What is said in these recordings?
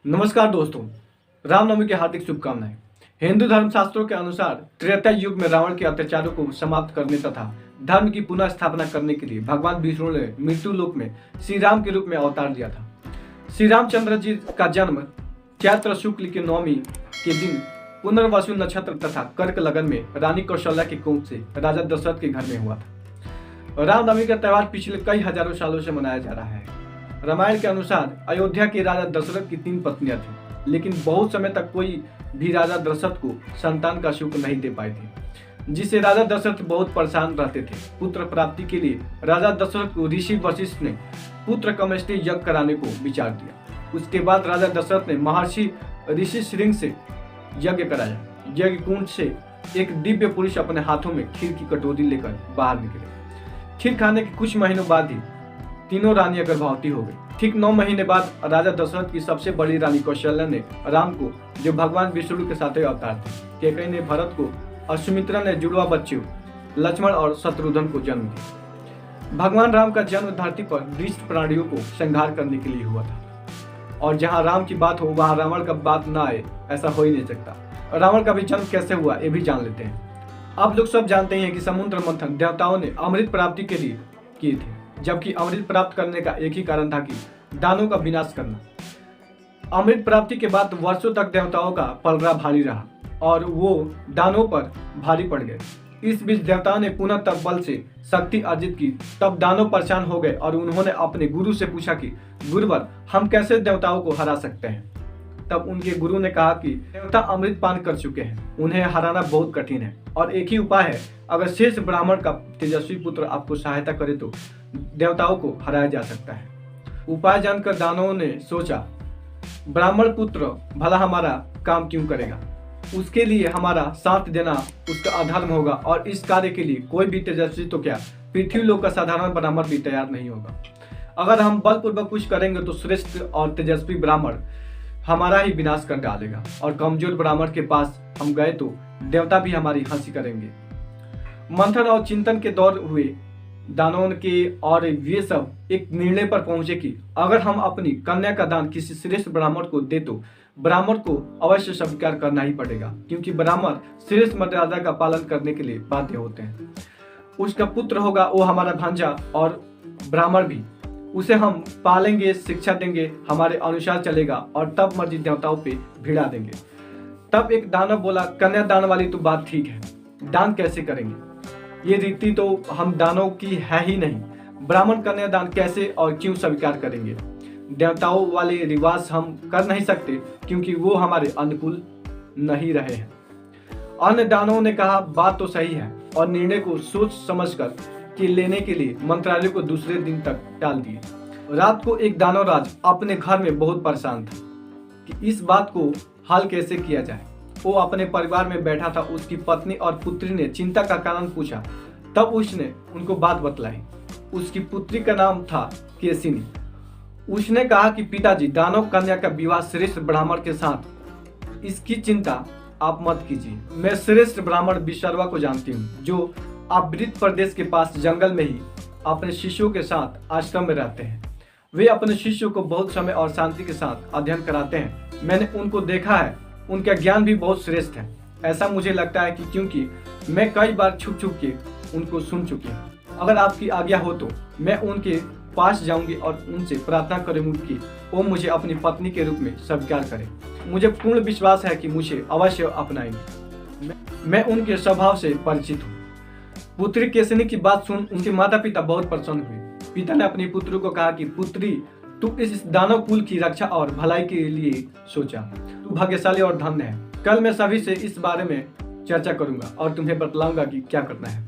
नमस्कार दोस्तों, रामनवमी की हार्दिक शुभकामनाएं। हिंदू धर्म शास्त्रों के अनुसार त्रेता युग में रावण के अत्याचारों को समाप्त करने तथा धर्म की पुनः स्थापना करने के लिए भगवान विष्णु ने मृत्यु लोक में श्री राम के रूप में अवतार लिया था। श्री रामचंद्र जी का जन्म चैत्र शुक्ल की नवमी के दिन पुनर्वसु नक्षत्र तथा कर्क लगन में रानी कौशल्या के कुंभ से राजा दशरथ के घर में हुआ था। रामनवमी का त्यौहार पिछले कई हजारों सालों से मनाया जा रहा है। रामायण के अनुसार अयोध्या के राजा दशरथ की 3 पत्नियां थीं, लेकिन बहुत समय तक कोई भी राजा दशरथ को संतान का सुख नहीं दे पाए थे, जिससे राजा दशरथ बहुत परेशान रहते थे। पुत्र प्राप्ति के लिए राजा दशरथ को ऋषि वशिष्ठ ने पुत्र कमेष्टि यज्ञ कराने को विचार दिया। उसके बाद राजा दशरथ ने महर्षि ऋषि श्रृंग से यज्ञ कराया। यज्ञ कुंड से एक दिव्य पुरुष अपने हाथों में खीर की कटोरी लेकर बाहर निकले। खीर खाने के कुछ महीनों बाद ही तीनों रानियां गर्भवती हो गई। ठीक 9 महीने बाद राजा दशरथ की सबसे बड़ी रानी कौशल्या ने राम को, जो भगवान विष्णु के साथ अवतार थे, कैकेयी ने भरत को और सुमित्रा ने जुड़वा बच्चों लक्ष्मण और शत्रुघ्न को जन्म दिया। भगवान राम का जन्म धरती पर दुष्ट प्राणियों को संहार करने के लिए हुआ था, और जहाँ राम की बात हो वहाँ रावण का बात न आए, ऐसा हो ही नहीं सकता। रावण का भी जन्म कैसे हुआ ये भी जान लेते हैं। आप लोग सब जानते हैं कि समुद्र मंथन देवताओं ने अमृत प्राप्ति के लिए किए थे, जबकि अमृत प्राप्त करने का एक ही कारण था कि दानों का विनाश करना। अमृत प्राप्ति के बाद वर्षों तक देवताओं का पलड़ा भारी रहा और वो दानों पर भारी पड़ गए। इस बीच देवताओं ने पुनः तब बल से शक्ति अर्जित की। तब दानव परेशान हो गए और उन्होंने अपने गुरु से पूछा कि गुरुवर, हम कैसे देवताओं को हरा सकते हैं। तब उनके गुरु ने कहा कि देवता अमृत पान कर चुके हैं, उन्हें हराना बहुत कठिन है और एक ही उपाय है, अगर शेष ब्राह्मण का तेजस्वी पुत्र आपको सहायता करे तो देवताओं को हराया जा सकता है। उपाय जानकर दानवों ने सोचा, ब्राह्मण पुत्र भला हमारा काम क्यों करेगा, उसके लिए हमारा साथ देना उसका अधर्म होगा, और इस कार्य के लिए कोई भी तेजस्वी तो क्या, पृथ्वी लोक का साधारण ब्राह्मण भी तैयार नहीं होगा। अगर हम बलपूर्वक कुछ करेंगे तो श्रेष्ठ और तेजस्वी ब्राह्मण हमारा ही विनाश कर डालेगा, और कमजोर ब्राह्मण के पास हम गए तो देवता भी हमारी हंसी करेंगे। मंथन और चिंतन के दौर हुए दानवों के, और वे सब एक निर्णय पर पहुंचे कि अगर हम अपनी कन्या का दान किसी श्रेष्ठ ब्राह्मण को दे तो ब्राह्मण को अवश्य स्वीकार करना ही पड़ेगा, क्योंकि ब्राह्मण श्रेष्ठ मर्यादा का पालन करने के लिए बाध्य होते हैं। उसका पुत्र होगा वो हमारा भांजा, और ब्राह्मण भी, उसे हम पालेंगे, शिक्षा देंगे, हमारे अनुसार चलेगा और तब मर्जी देवताओं पे भिड़ा देंगे। तब एक दानव बोला, कन्या दान वाली तो बात ठीक है, दान कैसे करेंगे, ये रीति तो हम दानों की है ही नहीं। ब्राह्मण कन्या दान कैसे और क्यों स्वीकार करेंगे। देवताओं वाले रिवाज हम कर नहीं सकते, क्योंकि वो हमारे अनुकूल नहीं रहे हैं। अन्य दानवों ने कहा, बात तो सही है, और निर्णय को सोच समझकर कि लेने के लिए मंत्रालय को दूसरे दिन तक टाल दिए। रात को एक दानवराज अपने घर में बहुत परेशान था कि इस बात को हल कैसे किया जाए। वो अपने परिवार में बैठा था। उसकी पत्नी और पुत्री ने चिंता का कारण पूछा। तब उसने उनको बात बतलाई। उसकी पुत्री का नाम था केसिनी। उसने कहा कि पिताजी, दानव कन्या का विवाह श्रेष्ठ ब्राह्मण के साथ, इसकी चिंता आप मत कीजिए। मैं श्रेष्ठ ब्राह्मण विश्रवा को जानती हूँ, जो अवृत प्रदेश के पास जंगल में ही अपने शिष्यों के साथ आश्रम में रहते हैं। वे अपने शिष्यों को बहुत समय और शांति के साथ अध्ययन कराते हैं। मैंने उनको देखा है, उनका ज्ञान भी बहुत श्रेष्ठ है। ऐसा मुझे लगता है कि क्योंकि मैं कई बार छुप छुप के उनको सुन चुकी हूँ। अगर आपकी आज्ञा हो तो मैं उनके पास जाऊंगी और उनसे प्रार्थना करूंगी कि वो मुझे अपनी पत्नी के रूप में स्वीकार करें। मुझे पूर्ण विश्वास है कि मुझे अवश्य अपनाएंगे। मैं उनके स्वभाव से परिचित हूँ। पुत्री केसनी की बात सुन उनके माता पिता बहुत प्रसन्न हुए। पिता ने अपनी पुत्री को कहा कि पुत्री, तू इस दानव कुल की रक्षा और भलाई के लिए सोचा। तू भाग्यशाली और धन्य है। कल मैं सभी से इस बारे में चर्चा करूंगा और तुम्हें बतलाऊंगा कि क्या करना है।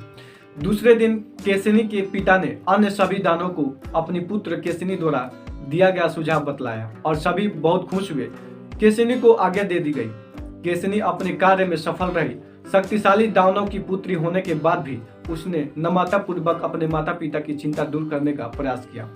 दूसरे दिन केसनी के पिता ने अन्य सभी दानवों को अपनी पुत्र केसनी द्वारा दिया गया सुझाव बतलाया, और सभी बहुत खुश हुए। केसनी को आज्ञा दे दी गई। केसनी अपने कार्य में सफल रही। शक्तिशाली दानव की पुत्री होने के बाद भी उसने नम्रता पूर्वक अपने माता पिता की चिंता दूर करने का प्रयास किया,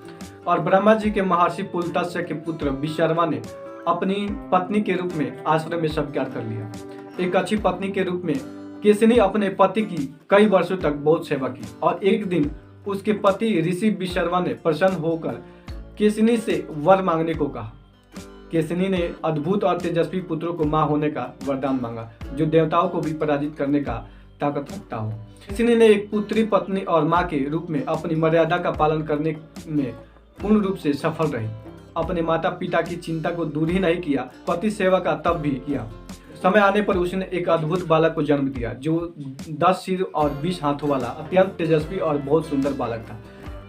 और ब्रह्मा जी के महर्षि पुलत्स्य के पुत्र विश्रवा ने अपनी पत्नी के रूप में आश्रम में स्वीकार कर लिया। एक अच्छी पत्नी के रूप में केसनी अपने पति की कई वर्षों तक बहुत सेवा की, और एक दिन उसके पति ऋषि विश्रवा ने प्रसन्न होकर केसनी से वर मांगने को कहा। केसनी ने अद्भुत और तेजस्वी पुत्रों को मां होने का वरदान मांगा, जो देवताओं को भी पराजित करने का ताकत रखता हो। केसनी ने एक पुत्री, पत्नी और मां के रूप में अपनी मर्यादा का पालन करने में पूर्ण रूप से सफल रही। अपने माता पिता की चिंता को दूर ही नहीं किया, पति सेवा का तप भी किया। समय आने पर उसने एक अद्भुत बालक को जन्म दिया, जो 10 सिर और 20 हाथों वाला अत्यंत तेजस्वी और बहुत सुंदर बालक था।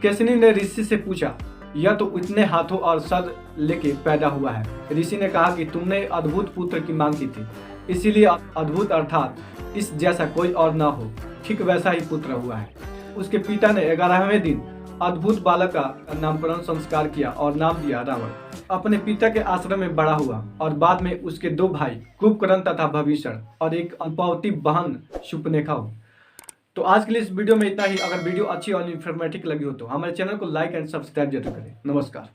केसनी ने ऋषि से पूछा, यह तो इतने हाथों और सर लेके पैदा हुआ है। ऋषि ने कहा कि तुमने अद्भुत पुत्र की मांग की थी, इसीलिए अद्भुत अर्थात इस जैसा कोई और ना हो, ठीक वैसा ही पुत्र हुआ है। उसके पिता ने 11वें दिन अद्भुत बालक का नामकरण संस्कार किया और नाम दिया रावण। अपने पिता के आश्रम में बड़ा हुआ और बाद में उसके 2 भाई कुंभकर्ण तथा भविष्ण और एक अल्पावती बहन शूर्पणखा हो। तो आज के लिए इस वीडियो में इतना ही। अगर वीडियो अच्छी और इन्फॉर्मेटिव लगी हो तो हमारे चैनल को लाइक एंड सब्सक्राइब जरूर करें। नमस्कार।